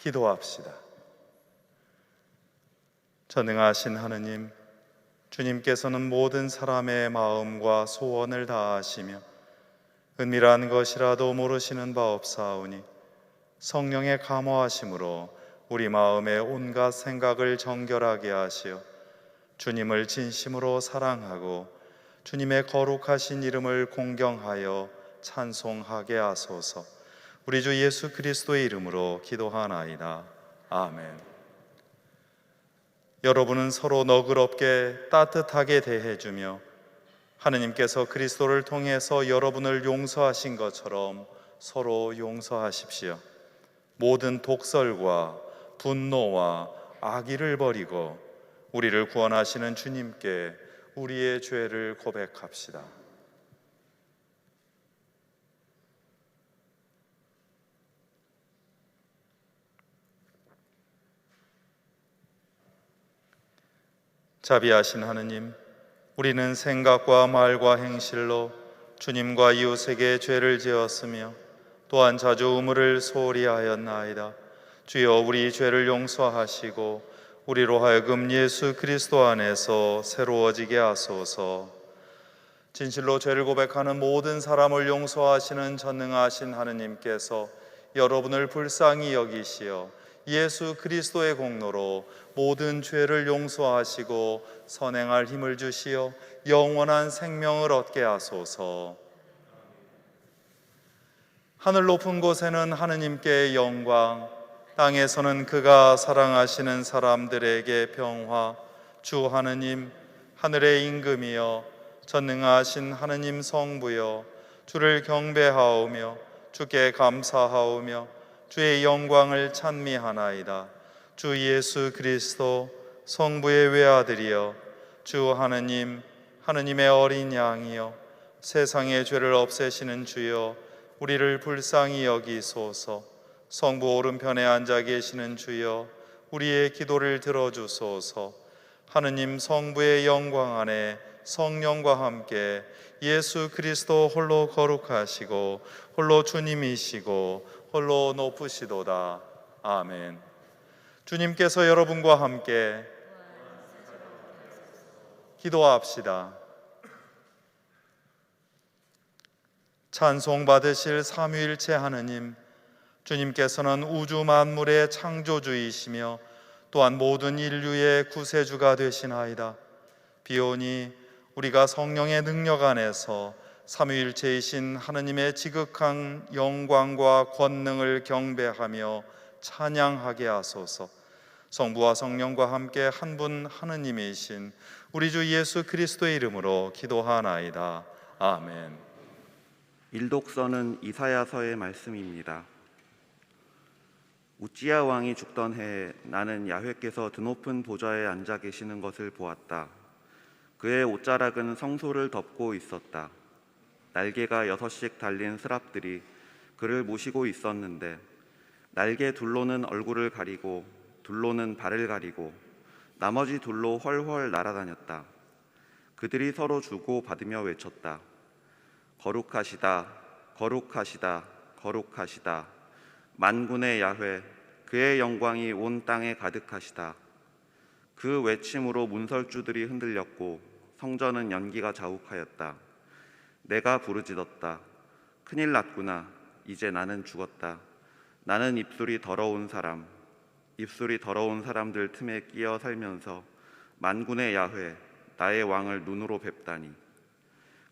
기도합시다. 전능하신 하느님, 주님께서는 모든 사람의 마음과 소원을 다하시며 은밀한 것이라도 모르시는 바 없사오니 성령의 감화하심으로 우리 마음의 온갖 생각을 정결하게 하시어 주님을 진심으로 사랑하고 주님의 거룩하신 이름을 공경하여 찬송하게 하소서. 우리 주 예수 그리스도의 이름으로 기도하나이다. 아멘. 여러분은 서로 너그럽게 따뜻하게 대해주며 하느님께서 그리스도를 통해서 여러분을 용서하신 것처럼 서로 용서하십시오. 모든 독설과 분노와 악의를 버리고 우리를 구원하시는 주님께 우리의 죄를 고백합시다. 자비하신 하느님, 우리는 생각과 말과 행실로 주님과 이웃에게 죄를 지었으며 또한 자주 의무를 소홀히 하였나이다. 주여, 우리 죄를 용서하시고 우리로 하여금 예수 그리스도 안에서 새로워지게 하소서. 진실로 죄를 고백하는 모든 사람을 용서하시는 전능하신 하느님께서 여러분을 불쌍히 여기시어 예수 그리스도의 공로로 모든 죄를 용서하시고 선행할 힘을 주시어 영원한 생명을 얻게 하소서. 하늘 높은 곳에는 하느님께 영광, 땅에서는 그가 사랑하시는 사람들에게 평화. 주 하느님, 하늘의 임금이여, 전능하신 하느님 성부여, 주를 경배하오며 주께 감사하오며 주의 영광을 찬미하나이다. 주 예수 그리스도 성부의 외아들이여, 주 하느님, 하느님의 어린 양이여, 세상의 죄를 없애시는 주여, 우리를 불쌍히 여기소서. 성부 오른편에 앉아 계시는 주여, 우리의 기도를 들어주소서. 하느님 성부의 영광 안에 성령과 함께 예수 그리스도 홀로 거룩하시고 홀로 주님이시고 홀로 높으시도다. 아멘. 주님께서 여러분과 함께 기도합시다. 찬송 받으실 삼위일체 하느님, 주님께서는 우주 만물의 창조주이시며 또한 모든 인류의 구세주가 되시나이다. 비오니 우리가 성령의 능력 안에서 삼위일체이신 하느님의 지극한 영광과 권능을 경배하며 찬양하게 하소서. 성부와 성령과 함께 한 분 하느님이신 우리 주 예수 그리스도의 이름으로 기도하나이다. 아멘. 일독서는 이사야서의 말씀입니다. 우찌야 왕이 죽던 해에 나는 야훼께서 드높은 보좌에 앉아 계시는 것을 보았다. 그의 옷자락은 성소를 덮고 있었다. 날개가 6씩 달린 스랍들이 그를 모시고 있었는데 날개 둘로는 얼굴을 가리고 둘로는 발을 가리고 나머지 둘로 훨훨 날아다녔다. 그들이 서로 주고 받으며 외쳤다. 거룩하시다, 거룩하시다, 거룩하시다. 만군의 야훼, 그의 영광이 온 땅에 가득하시다. 그 외침으로 문설주들이 흔들렸고 성전은 연기가 자욱하였다. 내가 부르짖었다. 큰일 났구나. 이제 나는 죽었다. 나는 입술이 더러운 사람, 입술이 더러운 사람들 틈에 끼어 살면서 만군의 야훼, 나의 왕을 눈으로 뵙다니.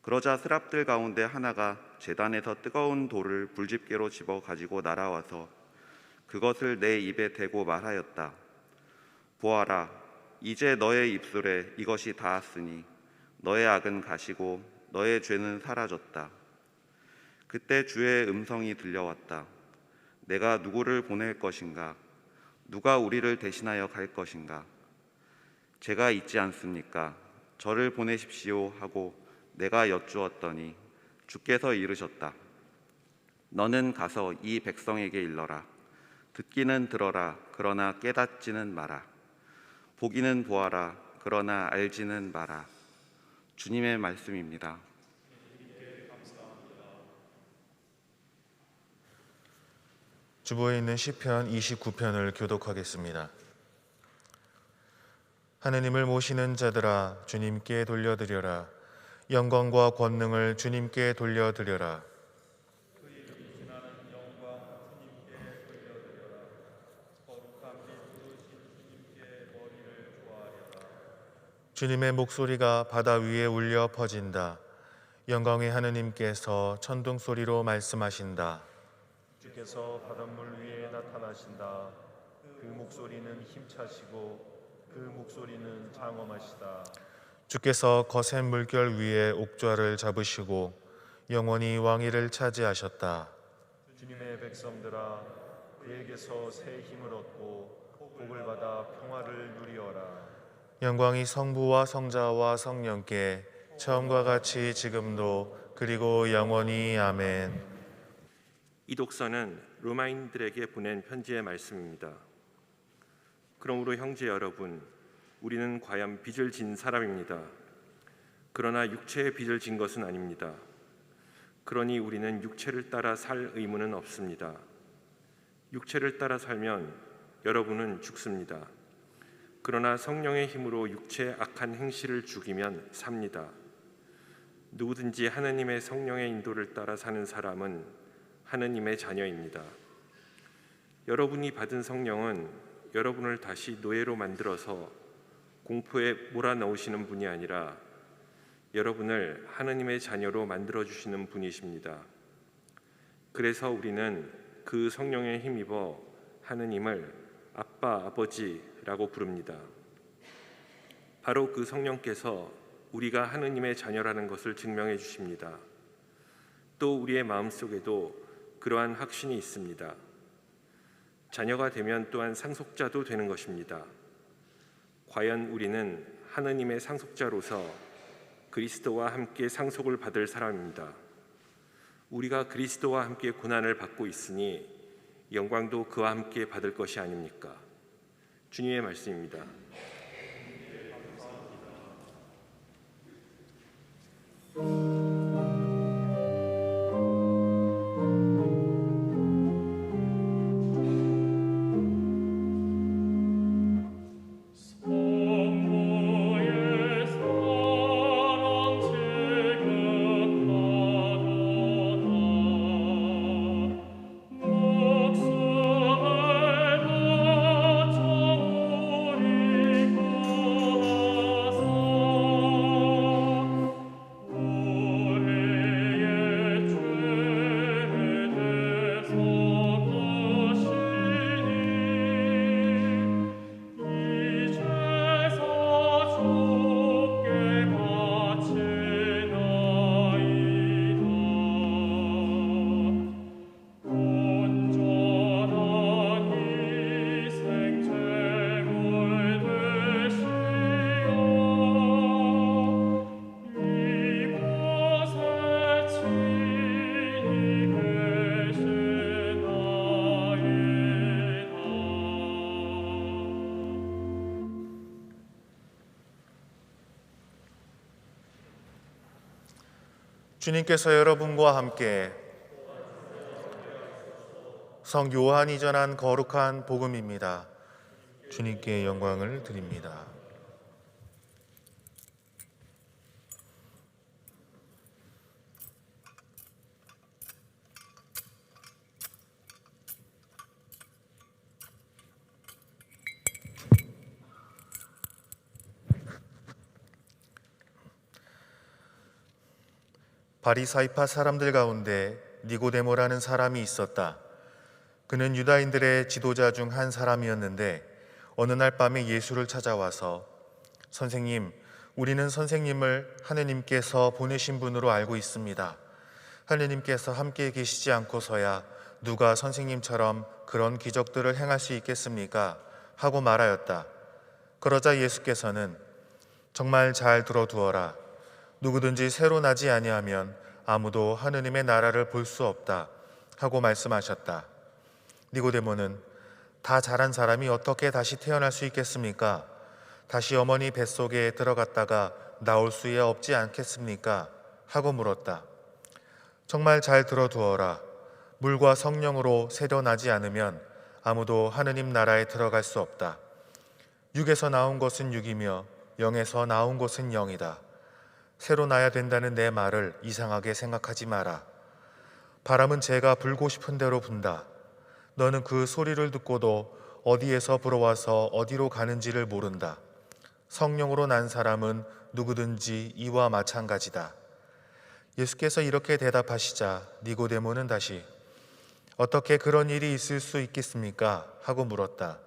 그러자 스랍들 가운데 하나가 제단에서 뜨거운 돌을 불집게로 집어 가지고 날아와서 그것을 내 입에 대고 말하였다. 보아라, 이제 너의 입술에 이것이 닿았으니 너의 악은 가시고 너의 죄는 사라졌다. 그때 주의 음성이 들려왔다. 내가 누구를 보낼 것인가? 누가 우리를 대신하여 갈 것인가? 제가 있지 않습니까? 저를 보내십시오 하고 내가 여쭈었더니 주께서 이르셨다. 너는 가서 이 백성에게 일러라. 듣기는 들어라. 그러나 깨닫지는 마라. 보기는 보아라. 그러나 알지는 마라. 주님의 말씀입니다. 주보에 있는 시편 29편을 교독하겠습니다. 하느님을 모시는 자들아 주님께 돌려드려라. 영광과 권능을 주님께 돌려드려라. 주님의 목소리가 바다 위에 울려 퍼진다. 영광의 하느님께서 천둥 소리로 말씀하신다. 주께서 바닷물 위에 나타나신다. 그 목소리는 힘차시고 그 목소리는 장엄하시다. 주께서 거센 물결 위에 옥좌를 잡으시고 영원히 왕위를 차지하셨다. 주님의 백성들아 그에게서 새 힘을 얻고 복을 받아 평화를 누리어라. 영광이 성부와 성자와 성령께 처음과 같이 지금도 그리고 영원히 아멘. 이 독서는 로마인들에게 보낸 편지의 말씀입니다. 그러므로 형제 여러분, 우리는 과연 빚을 진 사람입니다. 그러나 육체의 빚을 진 것은 아닙니다. 그러니 우리는 육체를 따라 살 의무는 없습니다. 육체를 따라 살면 여러분은 죽습니다. 그러나 성령의 힘으로 육체의 악한 행실을 죽이면 삽니다. 누구든지 하느님의 성령의 인도를 따라 사는 사람은 하느님의 자녀입니다. 여러분이 받은 성령은 여러분을 다시 노예로 만들어서 공포에 몰아넣으시는 분이 아니라 여러분을 하느님의 자녀로 만들어주시는 분이십니다. 그래서 우리는 그 성령에 힘입어 하느님을 아빠, 아버지라고 부릅니다. 바로 그 성령께서 우리가 하느님의 자녀라는 것을 증명해 주십니다. 또 우리의 마음속에도 그러한 확신이 있습니다. 자녀가 되면 또한 상속자도 되는 것입니다. 과연 우리는 하느님의 상속자로서 그리스도와 함께 상속을 받을 사람입니다. 우리가 그리스도와 함께 고난을 받고 있으니 영광도 그와 함께 받을 것이 아닙니까? 주님의 말씀입니다. 주님께서 여러분과 함께 성 요한이 전한 거룩한 복음입니다. 주님께 영광을 드립니다. 바리사이파 사람들 가운데 니고데모라는 사람이 있었다. 그는 유다인들의 지도자 중 한 사람이었는데 어느 날 밤에 예수를 찾아와서 선생님, 우리는 선생님을 하느님께서 보내신 분으로 알고 있습니다. 하느님께서 함께 계시지 않고서야 누가 선생님처럼 그런 기적들을 행할 수 있겠습니까? 하고 말하였다. 그러자 예수께서는 정말 잘 들어두어라. 누구든지 새로 나지 아니하면 아무도 하느님의 나라를 볼 수 없다 하고 말씀하셨다. 니고데모는 다 자란 사람이 어떻게 다시 태어날 수 있겠습니까? 다시 어머니 뱃속에 들어갔다가 나올 수야 없지 않겠습니까? 하고 물었다. 정말 잘 들어두어라. 물과 성령으로 새로 나지 않으면 아무도 하느님 나라에 들어갈 수 없다. 육에서 나온 것은 육이며 영에서 나온 것은 영이다. 새로 나야 된다는 내 말을 이상하게 생각하지 마라. 바람은 재가 불고 싶은 대로 분다. 너는 그 소리를 듣고도 어디에서 불어와서 어디로 가는지를 모른다. 성령으로 난 사람은 누구든지 이와 마찬가지다. 예수께서 이렇게 대답하시자 니고데모는 다시 어떻게 그런 일이 있을 수 있겠습니까? 하고 물었다.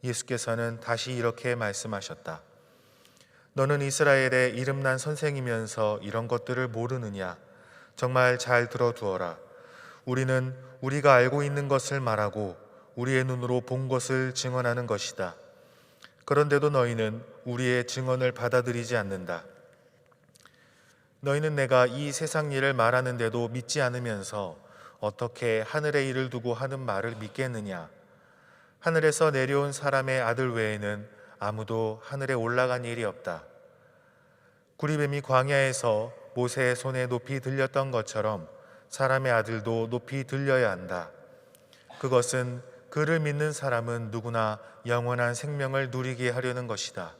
예수께서는 다시 이렇게 말씀하셨다. 너는 이스라엘의 이름난 선생이면서 이런 것들을 모르느냐? 정말 잘 들어두어라. 우리는 우리가 알고 있는 것을 말하고 우리의 눈으로 본 것을 증언하는 것이다. 그런데도 너희는 우리의 증언을 받아들이지 않는다. 너희는 내가 이 세상 일을 말하는데도 믿지 않으면서 어떻게 하늘의 일을 두고 하는 말을 믿겠느냐? 하늘에서 내려온 사람의 아들 외에는 아무도 하늘에 올라간 일이 없다. 구리뱀이 광야에서 모세의 손에 높이 들렸던 것처럼 사람의 아들도 높이 들려야 한다. 그것은 그를 믿는 사람은 누구나 영원한 생명을 누리게 하려는 것이다.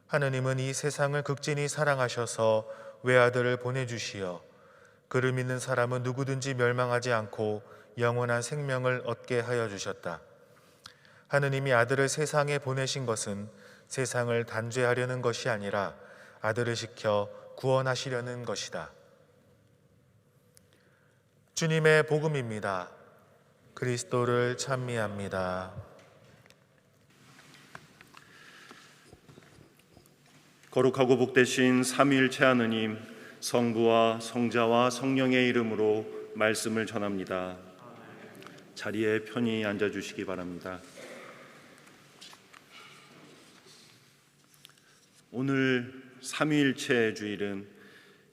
하느님은 이 세상을 극진히 사랑하셔서 외아들을 보내주시어 그를 믿는 사람은 누구든지 멸망하지 않고 영원한 생명을 얻게 하여 주셨다. 하느님이 아들을 세상에 보내신 것은 세상을 단죄하려는 것이 아니라 아들을 시켜 구원하시려는 것이다. 주님의 복음입니다. 그리스도를 찬미합니다. 거룩하고 복되신 삼위일체 하느님, 성부와 성자와 성령의 이름으로 말씀을 전합니다. 자리에 편히 앉아주시기 바랍니다. 오늘 삼위일체 주일은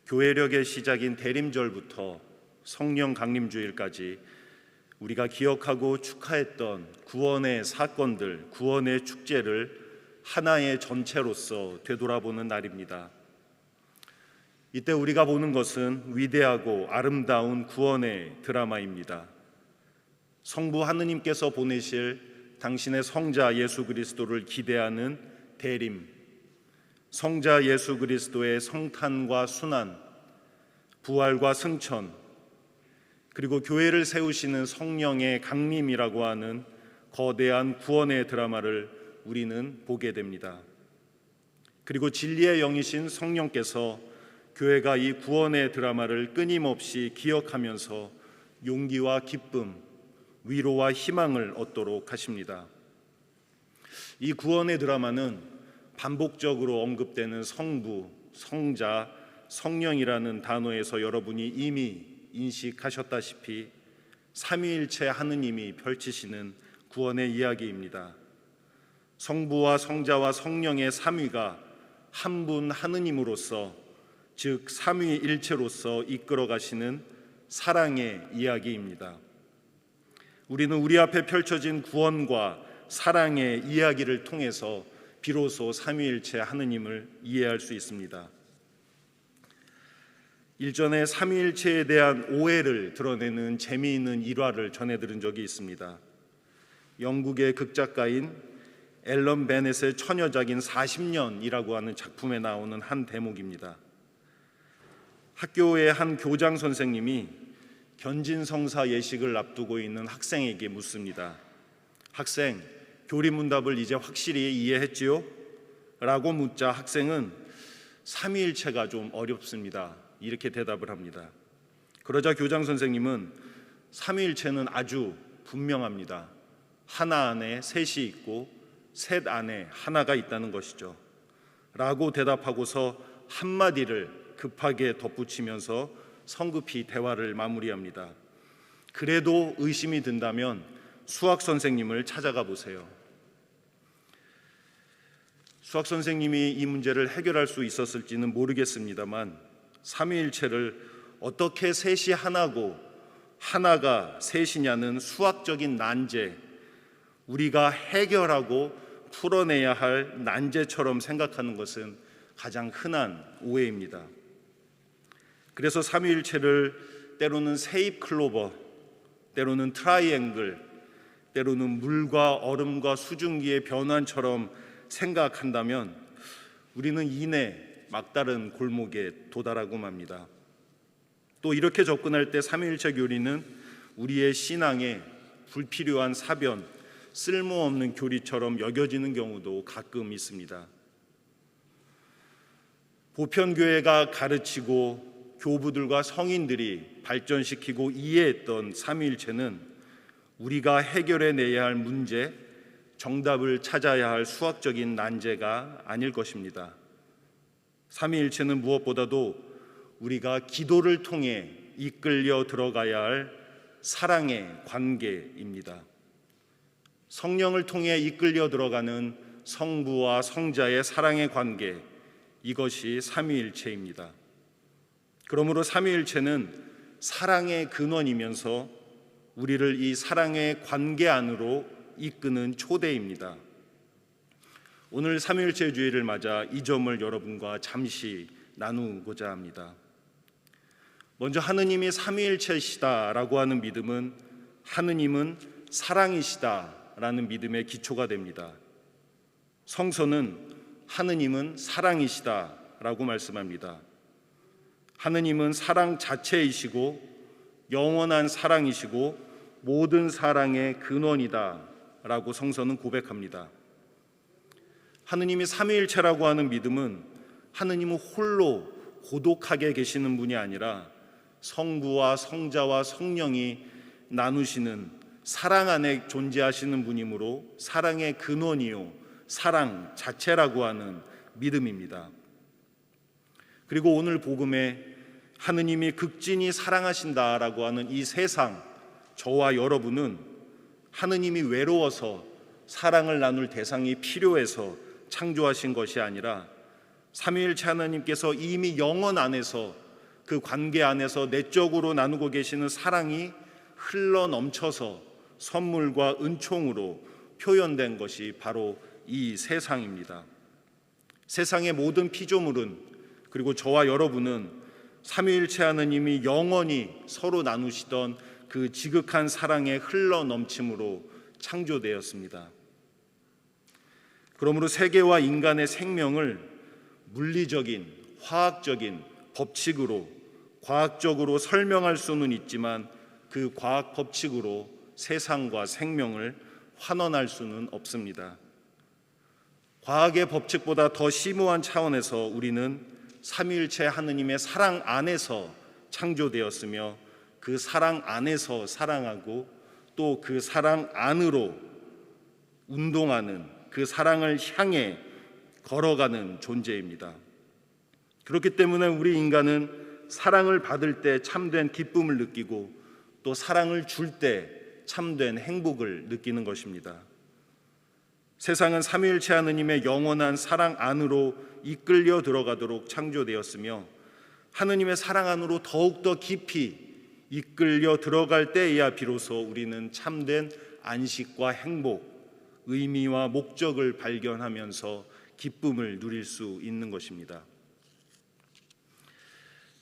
교회력의 시작인 대림절부터 성령 강림주일까지 우리가 기억하고 축하했던 구원의 사건들, 구원의 축제를 하나의 전체로서 되돌아보는 날입니다. 이때 우리가 보는 것은 위대하고 아름다운 구원의 드라마입니다. 성부 하느님께서 보내실 당신의 성자 예수 그리스도를 기대하는 대림, 성자 예수 그리스도의 성탄과 순환, 부활과 승천, 그리고 교회를 세우시는 성령의 강림이라고 하는 거대한 구원의 드라마를 우리는 보게 됩니다. 그리고 진리의 영이신 성령께서 교회가 이 구원의 드라마를 끊임없이 기억하면서 용기와 기쁨, 위로와 희망을 얻도록 하십니다. 이 구원의 드라마는 반복적으로 언급되는 성부, 성자, 성령이라는 단어에서 여러분이 이미 인식하셨다시피 삼위일체 하느님이 펼치시는 구원의 이야기입니다. 성부와 성자와 성령의 삼위가 한 분 하느님으로서, 즉 삼위일체로서 이끌어 가시는 사랑의 이야기입니다. 우리는 우리 앞에 펼쳐진 구원과 사랑의 이야기를 통해서 비로소 삼위일체 하느님을 이해할 수 있습니다. 일전에 삼위일체에 대한 오해를 드러내는 재미있는 일화를 전해들은 적이 있습니다. 영국의 극작가인 앨런 베넷의 처녀작인 40년이라고 하는 작품에 나오는 한 대목입니다. 학교의 한 교장 선생님이 견진성사 예식을 앞두고 있는 학생에게 묻습니다. 학생, 교리문답을 이제 확실히 이해했지요? 라고 묻자 학생은 삼위일체가 좀 어렵습니다. 이렇게 대답을 합니다. 그러자 교장 선생님은 삼위일체는 아주 분명합니다. 하나 안에 셋이 있고 셋 안에 하나가 있다는 것이죠. 라고 대답하고서 한마디를 급하게 덧붙이면서 성급히 대화를 마무리합니다. 그래도 의심이 든다면 수학 선생님을 찾아가 보세요. 수학 선생님이 이 문제를 해결할 수 있었을지는 모르겠습니다만 삼위일체를 어떻게 셋이 하나고 하나가 셋이냐는 수학적인 난제, 우리가 해결하고 풀어내야 할 난제처럼 생각하는 것은 가장 흔한 오해입니다. 그래서 삼위일체를 때로는 세잎 클로버, 때로는 트라이앵글, 때로는 물과 얼음과 수증기의 변환처럼 생각한다면 우리는 이내 막다른 골목에 도달하고 맙니다. 또 이렇게 접근할 때 삼위일체 교리는 우리의 신앙에 불필요한 사변, 쓸모없는 교리처럼 여겨지는 경우도 가끔 있습니다. 보편교회가 가르치고 교부들과 성인들이 발전시키고 이해했던 삼위일체는 우리가 해결해내야 할 문제, 정답을 찾아야 할 수학적인 난제가 아닐 것입니다. 삼위일체는 무엇보다도 우리가 기도를 통해 이끌려 들어가야 할 사랑의 관계입니다. 성령을 통해 이끌려 들어가는 성부와 성자의 사랑의 관계, 이것이 삼위일체입니다. 그러므로 삼위일체는 사랑의 근원이면서 우리를 이 사랑의 관계 안으로 이끄는 초대입니다. 오늘 삼위일체 주일을 맞아 이 점을 여러분과 잠시 나누고자 합니다. 먼저 하느님이 삼위일체시다라고 하는 믿음은 하느님은 사랑이시다라는 믿음의 기초가 됩니다. 성서는 하느님은 사랑이시다라고 말씀합니다. 하느님은 사랑 자체이시고 영원한 사랑이시고 모든 사랑의 근원이다라고 성서는 고백합니다. 하느님이 삼위일체라고 하는 믿음은 하느님은 홀로 고독하게 계시는 분이 아니라 성부와 성자와 성령이 나누시는 사랑 안에 존재하시는 분이므로 사랑의 근원이요 사랑 자체라고 하는 믿음입니다. 그리고 오늘 복음에 하느님이 극진히 사랑하신다라고 하는 이 세상, 저와 여러분은 하느님이 외로워서 사랑을 나눌 대상이 필요해서 창조하신 것이 아니라 삼위일체 하나님께서 이미 영원 안에서 그 관계 안에서 내적으로 나누고 계시는 사랑이 흘러 넘쳐서 선물과 은총으로 표현된 것이 바로 이 세상입니다. 세상의 모든 피조물은, 그리고 저와 여러분은 삼위일체 하느님이 영원히 서로 나누시던 그 지극한 사랑의 흘러 넘침으로 창조되었습니다. 그러므로 세계와 인간의 생명을 물리적인, 화학적인 법칙으로, 과학적으로 설명할 수는 있지만 그 과학 법칙으로 세상과 생명을 환원할 수는 없습니다. 과학의 법칙보다 더 심오한 차원에서 우리는 삼위일체 하느님의 사랑 안에서 창조되었으며 그 사랑 안에서 사랑하고 또 그 사랑 안으로 운동하는, 그 사랑을 향해 걸어가는 존재입니다. 그렇기 때문에 우리 인간은 사랑을 받을 때 참된 기쁨을 느끼고 또 사랑을 줄 때 참된 행복을 느끼는 것입니다. 세상은 삼위일체 하느님의 영원한 사랑 안으로 이끌려 들어가도록 창조되었으며 하느님의 사랑 안으로 더욱더 깊이 이끌려 들어갈 때에야 비로소 우리는 참된 안식과 행복, 의미와 목적을 발견하면서 기쁨을 누릴 수 있는 것입니다.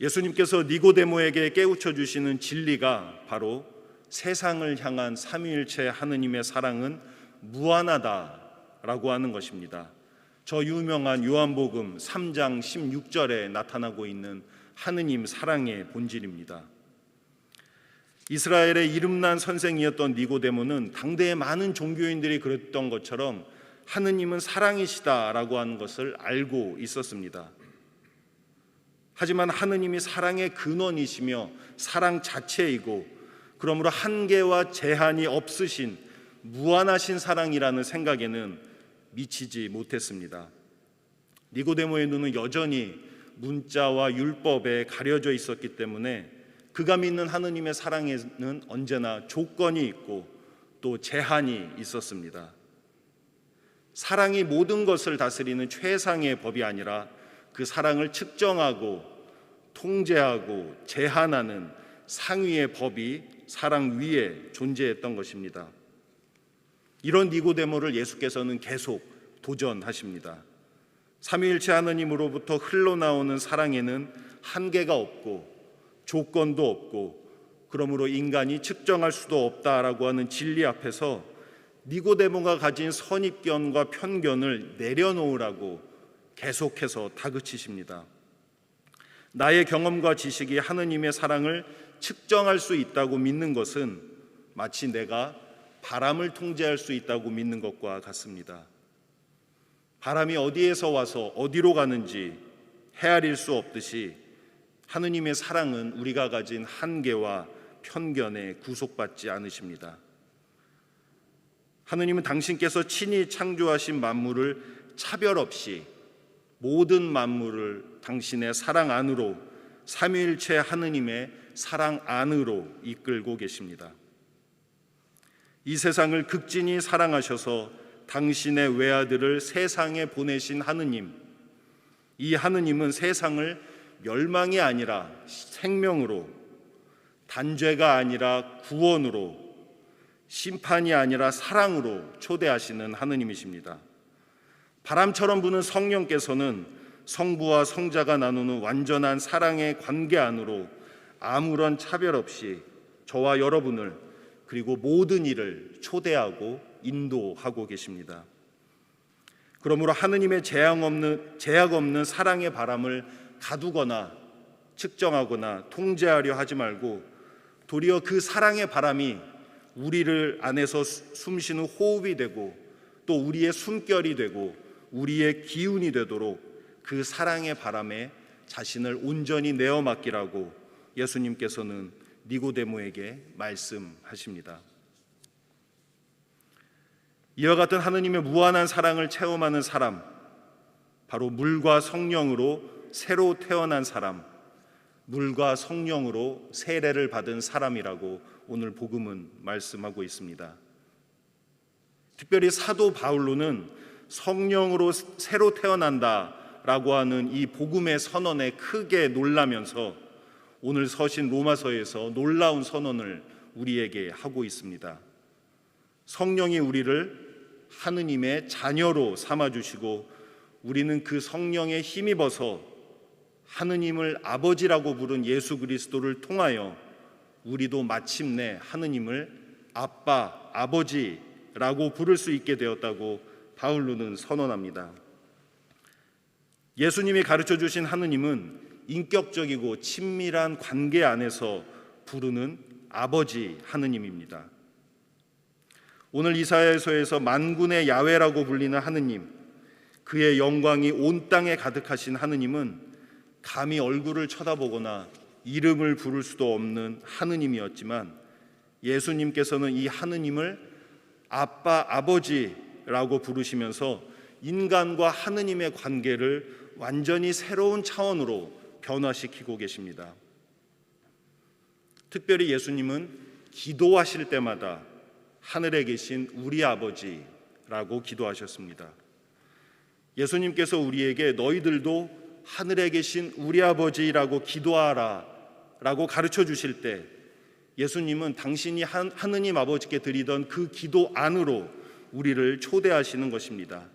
예수님께서 니고데모에게 깨우쳐 주시는 진리가 바로 세상을 향한 삼위일체 하느님의 사랑은 무한하다라고 하는 것입니다. 저 유명한 요한복음 3장 16절에 나타나고 있는 하느님 사랑의 본질입니다. 이스라엘의 이름난 선생이었던 니고데모는 당대의 많은 종교인들이 그랬던 것처럼 하느님은 사랑이시다라고 하는 것을 알고 있었습니다. 하지만 하느님이 사랑의 근원이시며 사랑 자체이고 그러므로 한계와 제한이 없으신 무한하신 사랑이라는 생각에는 미치지 못했습니다. 니고데모의 눈은 여전히 문자와 율법에 가려져 있었기 때문에 그가 믿는 하느님의 사랑에는 언제나 조건이 있고 또 제한이 있었습니다. 사랑이 모든 것을 다스리는 최상의 법이 아니라 그 사랑을 측정하고 통제하고 제한하는 상위의 법이 사랑 위에 존재했던 것입니다. 이런 니고데모를 예수께서는 계속 도전하십니다. 삼위일체 하느님으로부터 흘러나오는 사랑에는 한계가 없고 조건도 없고 그러므로 인간이 측정할 수도 없다라고 하는 진리 앞에서 니고데모가 가진 선입견과 편견을 내려놓으라고 계속해서 다그치십니다. 나의 경험과 지식이 하느님의 사랑을 측정할 수 있다고 믿는 것은 마치 내가 바람을 통제할 수 있다고 믿는 것과 같습니다. 바람이 어디에서 와서 어디로 가는지 헤아릴 수 없듯이 하느님의 사랑은 우리가 가진 한계와 편견에 구속받지 않으십니다. 하느님은 당신께서 친히 창조하신 만물을 차별 없이 모든 만물을 당신의 사랑 안으로, 삼위일체 하느님의 사랑 안으로 이끌고 계십니다. 이 세상을 극진히 사랑하셔서 당신의 외아들을 세상에 보내신 하느님, 이 하느님은 세상을 멸망이 아니라 생명으로, 단죄가 아니라 구원으로, 심판이 아니라 사랑으로 초대하시는 하느님이십니다. 바람처럼 부는 성령께서는 성부와 성자가 나누는 완전한 사랑의 관계 안으로 아무런 차별 없이 저와 여러분을, 그리고 모든 일을 초대하고 인도하고 계십니다. 그러므로 하느님의 제약 없는 사랑의 바람을 가두거나 측정하거나 통제하려 하지 말고 도리어 그 사랑의 바람이 우리를 안에서 숨쉬는 호흡이 되고 또 우리의 숨결이 되고 우리의 기운이 되도록 그 사랑의 바람에 자신을 온전히 내어 맡기라고 예수님께서는 니고데모에게 말씀하십니다. 이와 같은 하느님의 무한한 사랑을 체험하는 사람, 바로 물과 성령으로 새로 태어난 사람, 물과 성령으로 세례를 받은 사람이라고 오늘 복음은 말씀하고 있습니다. 특별히 사도 바울로는 성령으로 새로 태어난다라고 하는 이 복음의 선언에 크게 놀라면서 오늘 서신 로마서에서 놀라운 선언을 우리에게 하고 있습니다. 성령이 우리를 하느님의 자녀로 삼아주시고 우리는 그 성령에 힘입어서 하느님을 아버지라고 부른 예수 그리스도를 통하여 우리도 마침내 하느님을 아빠, 아버지라고 부를 수 있게 되었다고 바울로는 선언합니다. 예수님이 가르쳐 주신 하느님은 인격적이고 친밀한 관계 안에서 부르는 아버지 하느님입니다. 오늘 이사야서에서 만군의 야훼라고 불리는 하느님, 그의 영광이 온 땅에 가득하신 하느님은 감히 얼굴을 쳐다보거나 이름을 부를 수도 없는 하느님이었지만 예수님께서는 이 하느님을 아빠, 아버지라고 부르시면서 인간과 하느님의 관계를 완전히 새로운 차원으로 변화시키고 계십니다. 특별히 예수님은 기도하실 때마다 하늘에 계신 우리 아버지라고 기도하셨습니다. 예수님께서 우리에게 너희들도 하늘에 계신 우리 아버지라고 기도하라 라고 가르쳐 주실 때 예수님은 당신이 하느님 아버지께 드리던 그 기도 안으로 우리를 초대하시는 것입니다.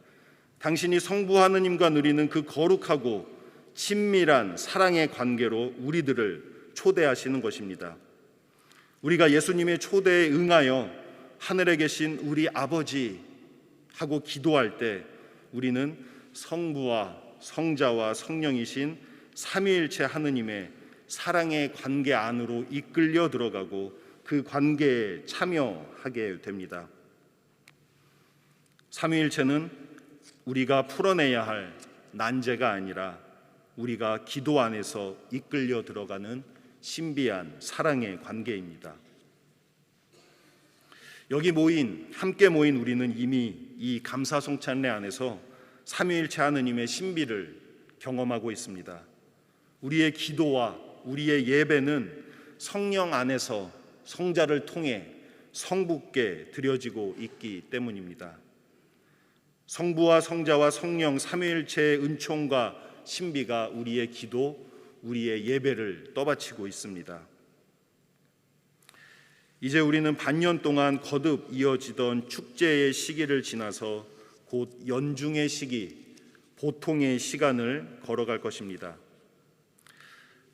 당신이 성부 하느님과 누리는 그 거룩하고 친밀한 사랑의 관계로 우리들을 초대하시는 것입니다. 우리가 예수님의 초대에 응하여 하늘에 계신 우리 아버지 하고 기도할 때 우리는 성부와 성자와 성령이신 삼위일체 하느님의 사랑의 관계 안으로 이끌려 들어가고 그 관계에 참여하게 됩니다. 삼위일체는 우리가 풀어내야 할 난제가 아니라 우리가 기도 안에서 이끌려 들어가는 신비한 사랑의 관계입니다. 여기 함께 모인 우리는 이미 이 감사송찬례 안에서 삼위일체 하느님의 신비를 경험하고 있습니다. 우리의 기도와 우리의 예배는 성령 안에서 성자를 통해 성부께 드려지고 있기 때문입니다. 성부와 성자와 성령 삼위일체의 은총과 신비가 우리의 기도, 우리의 예배를 떠받치고 있습니다. 이제 우리는 반년 동안 거듭 이어지던 축제의 시기를 지나서 곧 연중의 시기, 보통의 시간을 걸어갈 것입니다.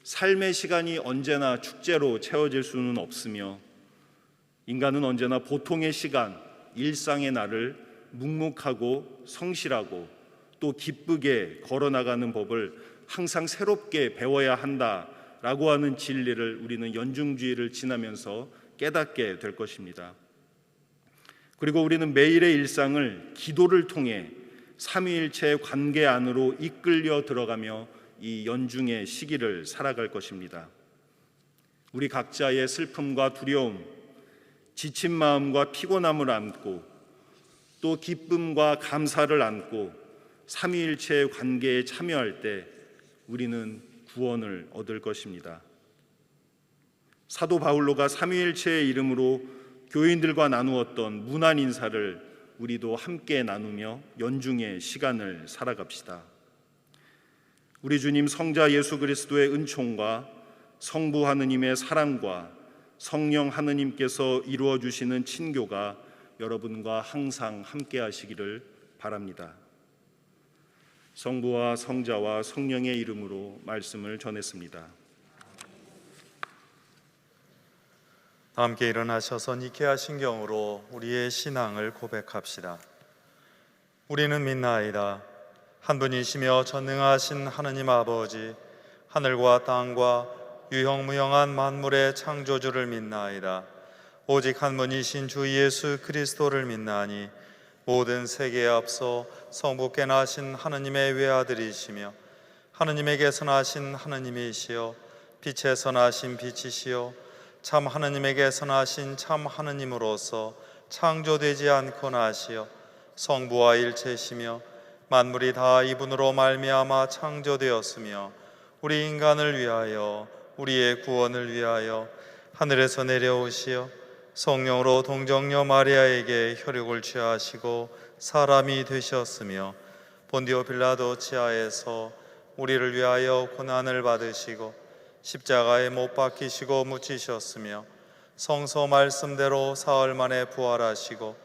삶의 시간이 언제나 축제로 채워질 수는 없으며 인간은 언제나 보통의 시간, 일상의 날을 묵묵하고 성실하고 또 기쁘게 걸어나가는 법을 항상 새롭게 배워야 한다라고 하는 진리를 우리는 연중주의를 지나면서 깨닫게 될 것입니다. 그리고 우리는 매일의 일상을 기도를 통해 삼위일체의 관계 안으로 이끌려 들어가며 이 연중의 시기를 살아갈 것입니다. 우리 각자의 슬픔과 두려움, 지친 마음과 피곤함을 안고 또 기쁨과 감사를 안고 삼위일체의 관계에 참여할 때 우리는 구원을 얻을 것입니다. 사도 바울로가 삼위일체의 이름으로 교인들과 나누었던 문안 인사를 우리도 함께 나누며 연중의 시간을 살아갑시다. 우리 주님 성자 예수 그리스도의 은총과 성부 하느님의 사랑과 성령 하느님께서 이루어 주시는 친교가 여러분과 항상 함께 하시기를 바랍니다. 성부와 성자와 성령의 이름으로 말씀을 전했습니다. 함께 일어나셔서 니케아 신경으로 우리의 신앙을 고백합시다. 우리는 믿나이다. 한 분이시며 전능하신 하느님 아버지, 하늘과 땅과 유형무형한 만물의 창조주를 믿나이다. 오직 한 분이신 주 예수 그리스도를 믿나니 모든 세계에 앞서 성부께 나신 하느님의 외아들이시며 하느님에게서 나신 하느님이시여 빛에서 나신 빛이시여 참 하느님에게서 나신 참 하느님으로서 창조되지 않고 나시어 성부와 일체시며 만물이 다 이분으로 말미암아 창조되었으며 우리 인간을 위하여 우리의 구원을 위하여 하늘에서 내려오시어 성령으로 동정녀 마리아에게 혈육을 취하시고 사람이 되셨으며 본디오 빌라도 치하에서 우리를 위하여 고난을 받으시고 십자가에 못 박히시고 묻히셨으며 성서 말씀대로 사흘 만에 부활하시고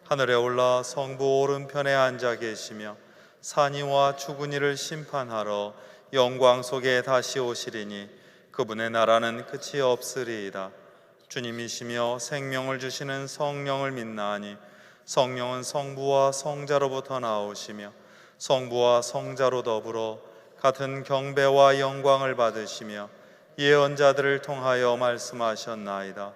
하늘에 올라 성부 오른편에 앉아 계시며 산이와 죽은 이를 심판하러 영광 속에 다시 오시리니 그분의 나라는 끝이 없으리이다. 주님이시며 생명을 주시는 성령을 믿나니 성령은 성부와 성자로부터 나오시며 성부와 성자로 더불어 같은 경배와 영광을 받으시며 예언자들을 통하여 말씀하셨나이다.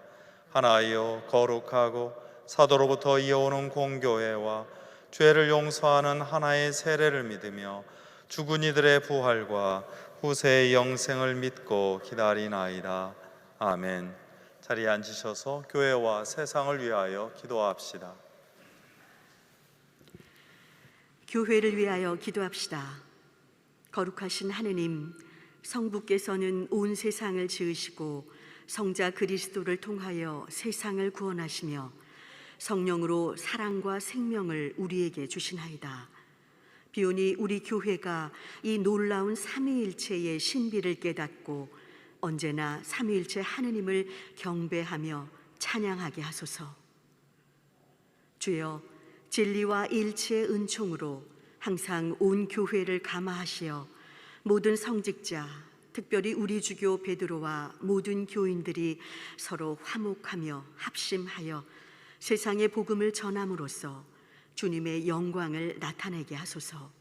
하나이요 거룩하고 사도로부터 이어오는 공교회와 죄를 용서하는 하나의 세례를 믿으며 죽은 이들의 부활과 후세의 영생을 믿고 기다리나이다. 아멘. 자리에 앉으셔서 교회와 세상을 위하여 기도합시다. 교회를 위하여 기도합시다. 거룩하신 하느님, 성부께서는 온 세상을 지으시고 성자 그리스도를 통하여 세상을 구원하시며 성령으로 사랑과 생명을 우리에게 주시나이다. 비오니 우리 교회가 이 놀라운 삼위일체의 신비를 깨닫고 언제나 삼위일체 하느님을 경배하며 찬양하게 하소서. 주여, 진리와 일체의 은총으로 항상 온 교회를 감화하시어 모든 성직자, 특별히 우리 주교 베드로와 모든 교인들이 서로 화목하며 합심하여 세상의 복음을 전함으로써 주님의 영광을 나타내게 하소서.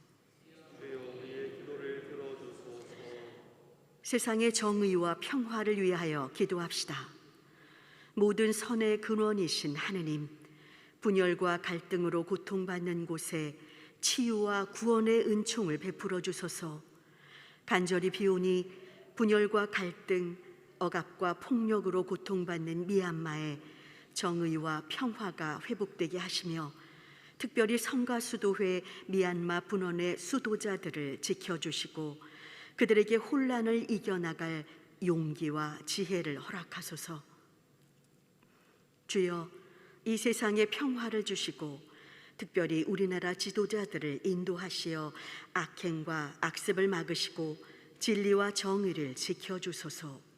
세상의 정의와 평화를 위하여 기도합시다. 모든 선의 근원이신 하느님, 분열과 갈등으로 고통받는 곳에 치유와 구원의 은총을 베풀어 주소서. 간절히 비오니 분열과 갈등, 억압과 폭력으로 고통받는 미얀마에 정의와 평화가 회복되게 하시며 특별히 성가수도회 미얀마 분원의 수도자들을 지켜주시고 그들에게 혼란을 이겨나갈 용기와 지혜를 허락하소서. 주여, 이 세상에 평화를 주시고 특별히 우리나라 지도자들을 인도하시어 악행과 악습을 막으시고 진리와 정의를 지켜주소서.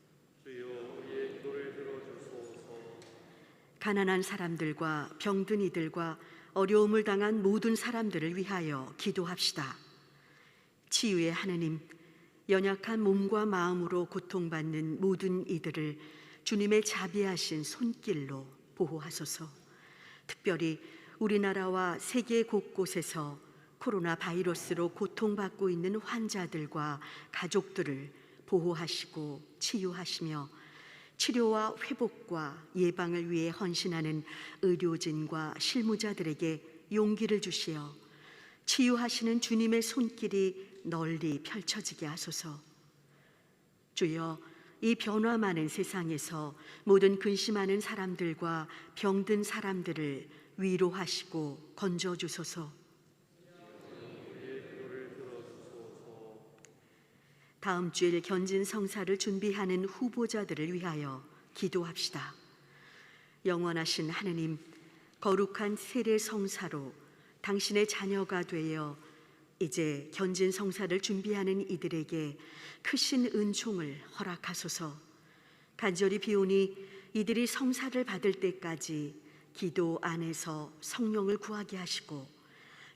가난한 사람들과 병든 이들과 어려움을 당한 모든 사람들을 위하여 기도합시다. 치유의 하느님, 연약한 몸과 마음으로 고통받는 모든 이들을 주님의 자비하신 손길로 보호하소서. 특별히 우리나라와 세계 곳곳에서 코로나 바이러스로 고통받고 있는 환자들과 가족들을 보호하시고 치유하시며 치료와 회복과 예방을 위해 헌신하는 의료진과 실무자들에게 용기를 주시어 치유하시는 주님의 손길이 널리 펼쳐지게 하소서. 주여, 이 변화 많은 세상에서 모든 근심하는 사람들과 병든 사람들을 위로하시고 건져주소서. 다음 주일 견진 성사를 준비하는 후보자들을 위하여 기도합시다. 영원하신 하느님, 거룩한 세례 성사로 당신의 자녀가 되어 이제 견진 성사를 준비하는 이들에게 크신 은총을 허락하소서. 간절히 비오니 이들이 성사를 받을 때까지 기도 안에서 성령을 구하게 하시고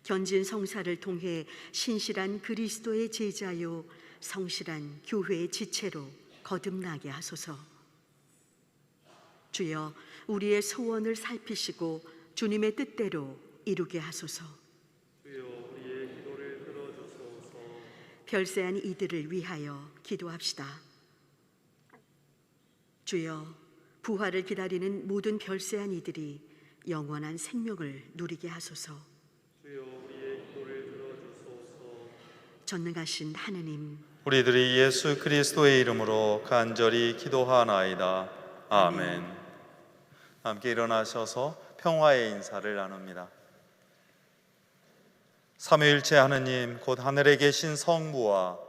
견진 성사를 통해 신실한 그리스도의 제자요 성실한 교회의 지체로 거듭나게 하소서. 주여, 우리의 소원을 살피시고 주님의 뜻대로 이루게 하소서. 주여, 우리의 기도를 들어주소서. 별세한 이들을 위하여 기도합시다. 주여, 부활을 기다리는 모든 별세한 이들이 영원한 생명을 누리게 하소서. 주여, 우리의 기도를 들어주소서. 전능하신 하느님, 우리들이 예수 그리스도의 이름으로 간절히 기도하나이다. 아멘. 함께 일어나셔서 평화의 인사를 나눕니다. 삼위일체 하느님, 곧 하늘에 계신 성부와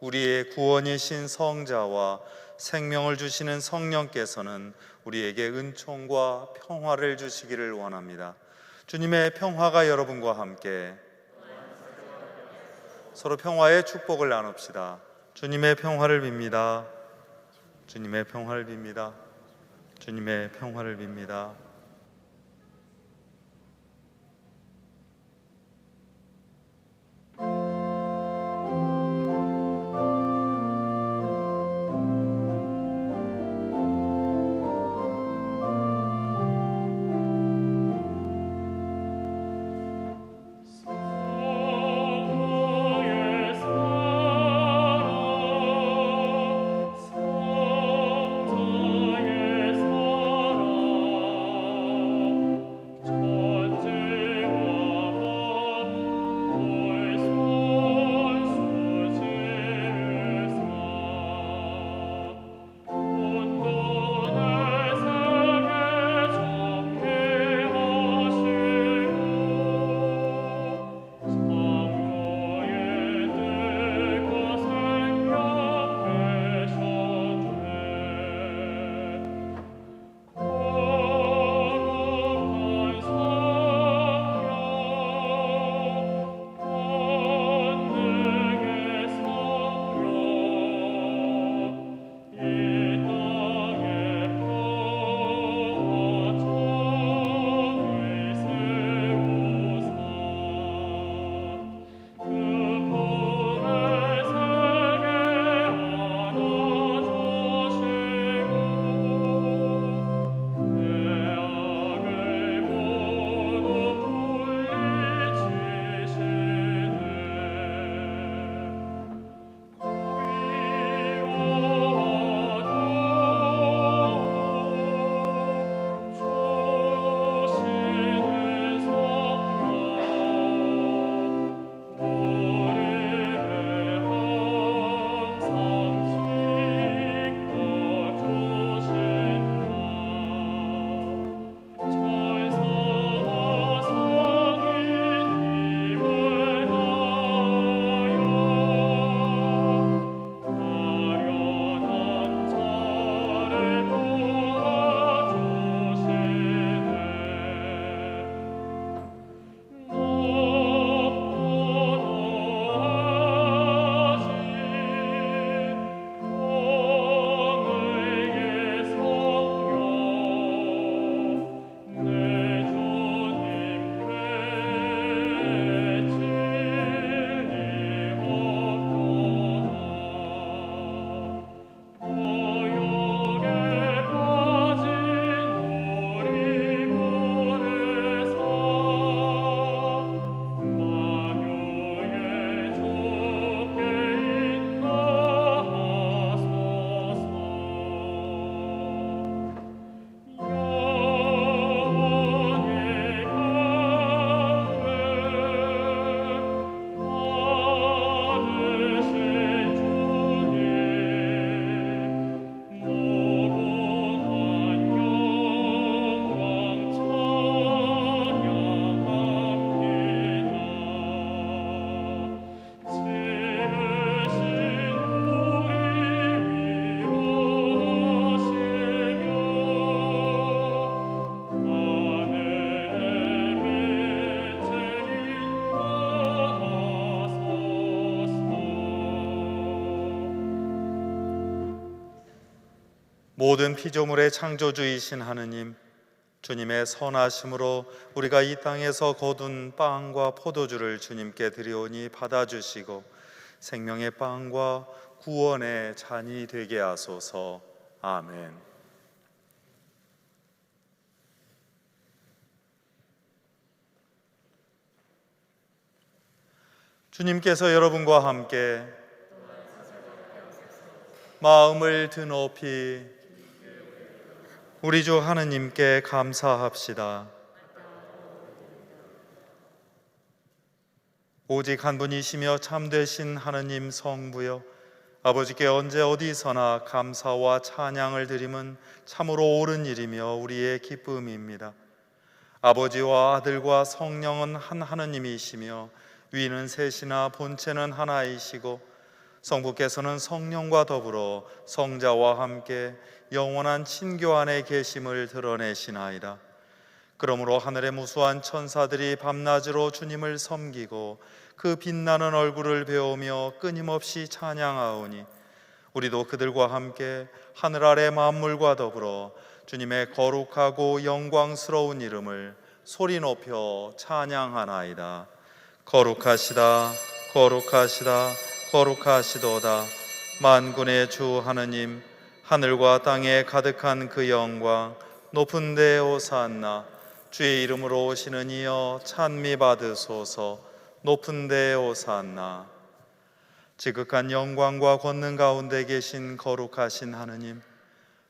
우리의 구원이신 성자와 생명을 주시는 성령께서는 우리에게 은총과 평화를 주시기를 원합니다. 주님의 평화가 여러분과 함께. 서로 평화의 축복을 나눕시다. 주님의 평화를 빕니다. 주님의 평화를 빕니다. 주님의 평화를 빕니다. 모든 피조물의 창조주이신 하느님, 주님의 선하심으로 우리가 이 땅에서 거둔 빵과 포도주를 주님께 드리오니 받아주시고 생명의 빵과 구원의 잔이 되게 하소서. 아멘. 주님께서 여러분과 함께 마음을 드높이 우리 주 하느님께 감사합시다. 오직 한 분이시며 참되신 하느님 성부여, 아버지께 언제 어디서나 감사와 찬양을 드림은 참으로 옳은 일이며 우리의 기쁨입니다. 아버지와 아들과 성령은 한 하느님이시며 위는 셋이나 본체는 하나이시고 성부께서는 성령과 더불어 성자와 함께 영원한 친교 안에 계심을 드러내시나이다. 그러므로 하늘의 무수한 천사들이 밤낮으로 주님을 섬기고 그 빛나는 얼굴을 배우며 끊임없이 찬양하오니 우리도 그들과 함께 하늘 아래 만물과 더불어 주님의 거룩하고 영광스러운 이름을 소리 높여 찬양하나이다. 거룩하시다, 거룩하시다, 거룩하시도다. 만군의 주 하느님, 하늘과 땅에 가득한 그 영광, 높은 데 오산나. 주의 이름으로 오시는 이여 찬미 받으소서. 높은 데 오산나. 지극한 영광과 권능 가운데 계신 거룩하신 하느님,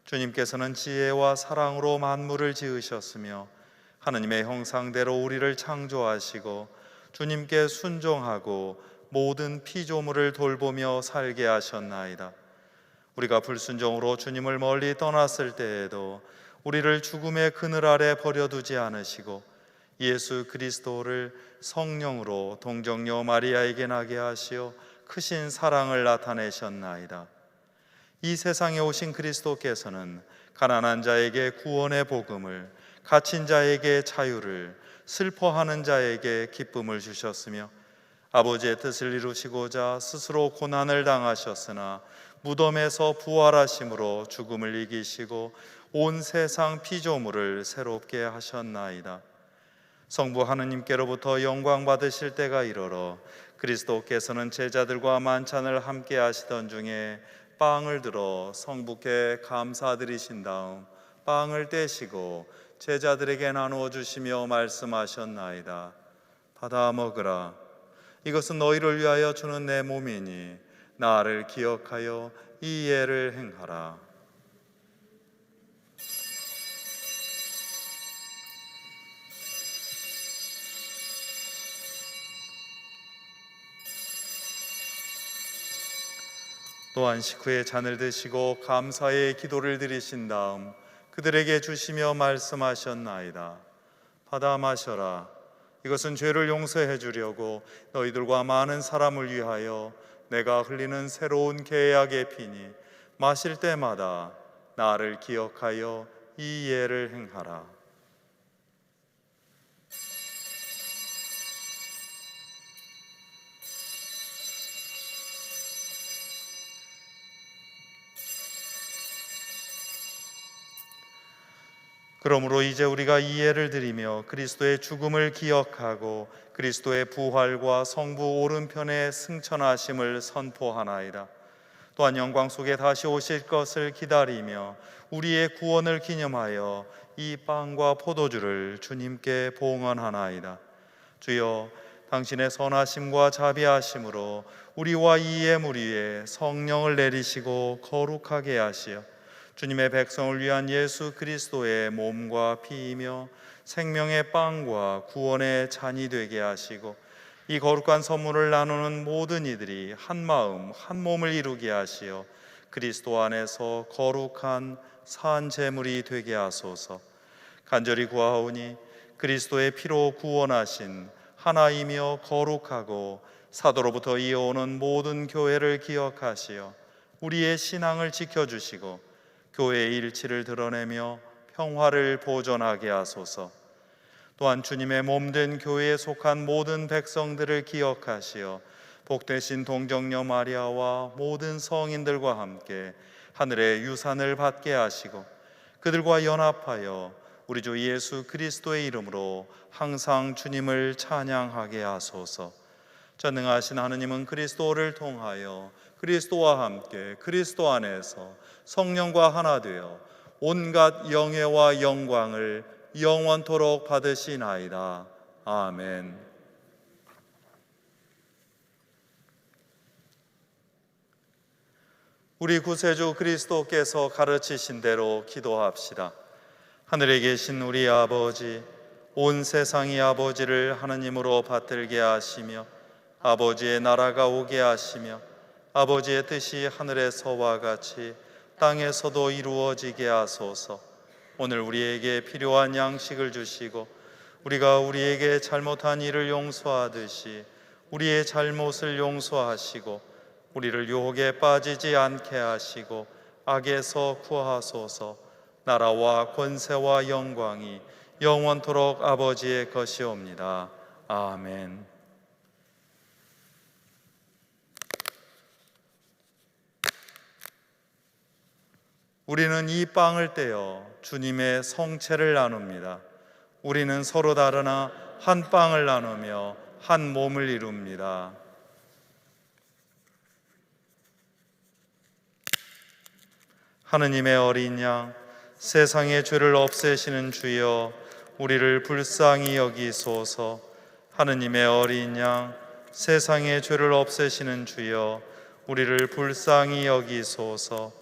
주님께서는 지혜와 사랑으로 만물을 지으셨으며 하느님의 형상대로 우리를 창조하시고 주님께 순종하고 모든 피조물을 돌보며 살게 하셨나이다. 우리가 불순종으로 주님을 멀리 떠났을 때에도 우리를 죽음의 그늘 아래 버려두지 않으시고 예수 그리스도를 성령으로 동정녀 마리아에게 나게 하시어 크신 사랑을 나타내셨나이다. 이 세상에 오신 그리스도께서는 가난한 자에게 구원의 복음을, 갇힌 자에게 자유를, 슬퍼하는 자에게 기쁨을 주셨으며 아버지의 뜻을 이루시고자 스스로 고난을 당하셨으나 무덤에서 부활하심으로 죽음을 이기시고 온 세상 피조물을 새롭게 하셨나이다. 성부 하느님께로부터 영광 받으실 때가 이르러 그리스도께서는 제자들과 만찬을 함께 하시던 중에 빵을 들어 성부께 감사드리신 다음 빵을 떼시고 제자들에게 나누어 주시며 말씀하셨나이다. 받아 먹으라. 이것은 너희를 위하여 주는 내 몸이니 나를 기억하여 이 예를 행하라. 또한 식후에 잔을 드시고 감사의 기도를 드리신 다음 그들에게 주시며 말씀하셨나이다. 받아 마셔라. 이것은 죄를 용서해 주려고 너희들과 많은 사람을 위하여 내가 흘리는 새로운 계약의 피니 마실 때마다 나를 기억하여 이 예를 행하라. 그러므로 이제 우리가 이 예를 드리며 그리스도의 죽음을 기억하고 그리스도의 부활과 성부 오른편에 승천하심을 선포하나이다. 또한 영광 속에 다시 오실 것을 기다리며 우리의 구원을 기념하여 이 빵과 포도주를 주님께 봉헌하나이다. 주여, 당신의 선하심과 자비하심으로 우리와 이 예물 위에 성령을 내리시고 거룩하게 하시어 주님의 백성을 위한 예수 그리스도의 몸과 피이며 생명의 빵과 구원의 잔이 되게 하시고 이 거룩한 선물을 나누는 모든 이들이 한 마음 한 몸을 이루게 하시어 그리스도 안에서 거룩한 산 제물이 되게 하소서. 간절히 구하오니 그리스도의 피로 구원하신 하나이며 거룩하고 사도로부터 이어오는 모든 교회를 기억하시어 우리의 신앙을 지켜주시고 교회의 일치를 드러내며 평화를 보존하게 하소서. 또한 주님의 몸된 교회에 속한 모든 백성들을 기억하시어 복되신 동정녀 마리아와 모든 성인들과 함께 하늘의 유산을 받게 하시고 그들과 연합하여 우리 주 예수 그리스도의 이름으로 항상 주님을 찬양하게 하소서. 전능하신 하느님은 그리스도를 통하여 그리스도와 함께 그리스도 안에서 성령과 하나 되어 온갖 영예와 영광을 영원토록 받으시나이다. 아멘. 우리 구세주 그리스도께서 가르치신 대로 기도합시다. 하늘에 계신 우리 아버지, 온 세상이 아버지를 하느님으로 받들게 하시며 아버지의 나라가 오게 하시며 아버지의 뜻이 하늘에서와 같이 땅에서도 이루어지게 하소서. 오늘 우리에게 필요한 양식을 주시고 우리가 우리에게 잘못한 일을 용서하듯이 우리의 잘못을 용서하시고 우리를 유혹에 빠지지 않게 하시고 악에서 구하소서. 나라와 권세와 영광이 영원토록 아버지의 것이옵니다. 아멘. 우리는 이 빵을 떼어 주님의 성체를 나눕니다. 우리는 서로 다르나 한 빵을 나누며 한 몸을 이룹니다. 하느님의 어린 양, 세상의 죄를 없애시는 주여, 우리를 불쌍히 여기소서. 하느님의 어린 양, 세상의 죄를 없애시는 주여, 우리를 불쌍히 여기소서.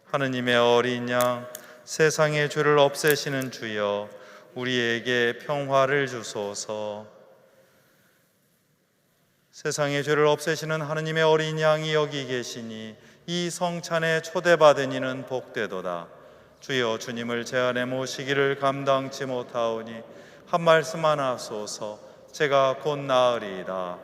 하느님의 어린 양, 세상의 죄를 없애시는 주여, 우리에게 평화를 주소서. 세상의 죄를 없애시는 하느님의 어린 양이 여기 계시니 이 성찬에 초대받은 이는 복되도다. 주여, 주님을 제 안에 모시기를 감당치 못하오니 한 말씀만 하소서. 제가 곧 나으리이다.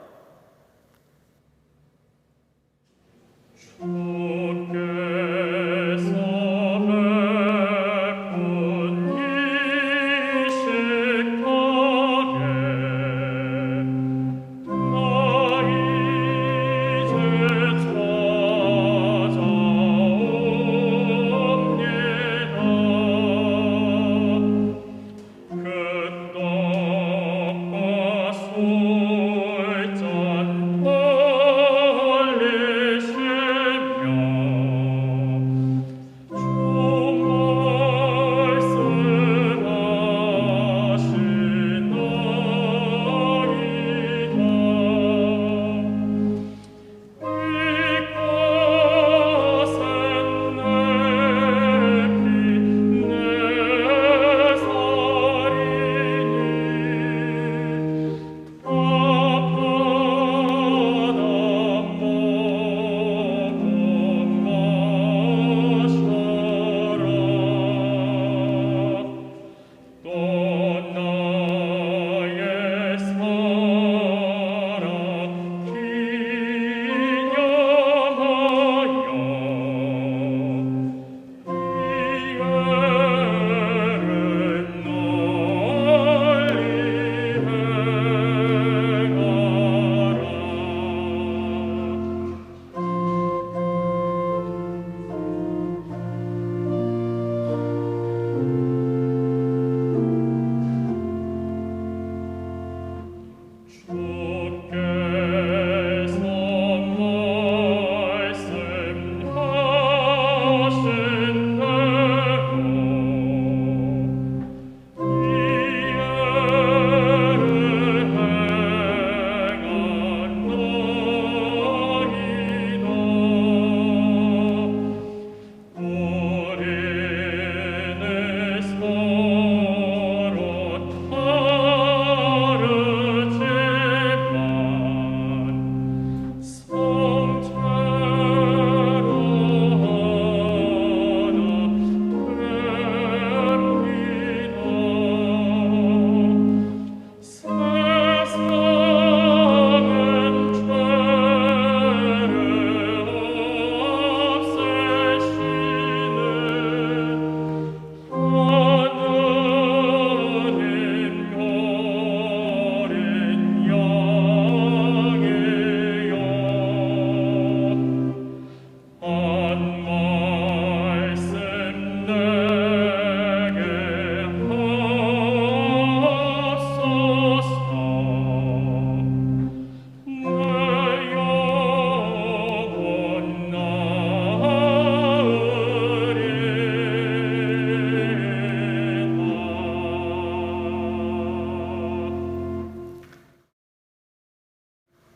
올리시며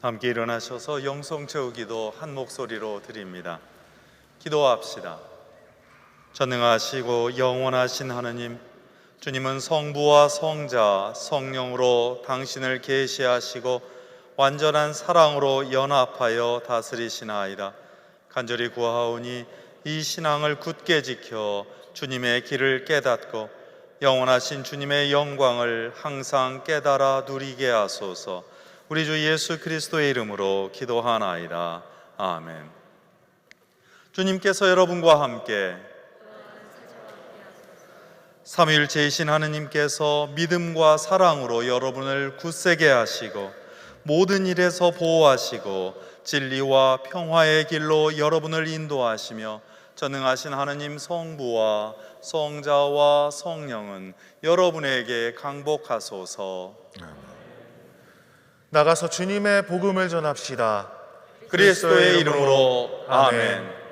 함께 일어나셔서 영성 채우기도 한 목소리로 드립니다. 기도합시다. 전능하시고 영원하신 하느님, 주님은 성부와 성자, 성령으로 당신을 계시하시고 완전한 사랑으로 연합하여 다스리시나이다. 간절히 구하오니 이 신앙을 굳게 지켜 주님의 길을 깨닫고 영원하신 주님의 영광을 항상 깨달아 누리게 하소서. 우리 주 예수 그리스도의 이름으로 기도하나이다. 아멘. 주님께서 여러분과 함께 삼위일체이신 하느님께서 믿음과 사랑으로 여러분을 굳세게 하시고 모든 일에서 보호하시고 진리와 평화의 길로 여러분을 인도하시며 전능하신 하느님 성부와 성자와 성령은 여러분에게 강복하소서. 나가서 주님의 복음을 전합시다. 그리스도의 이름으로 아멘.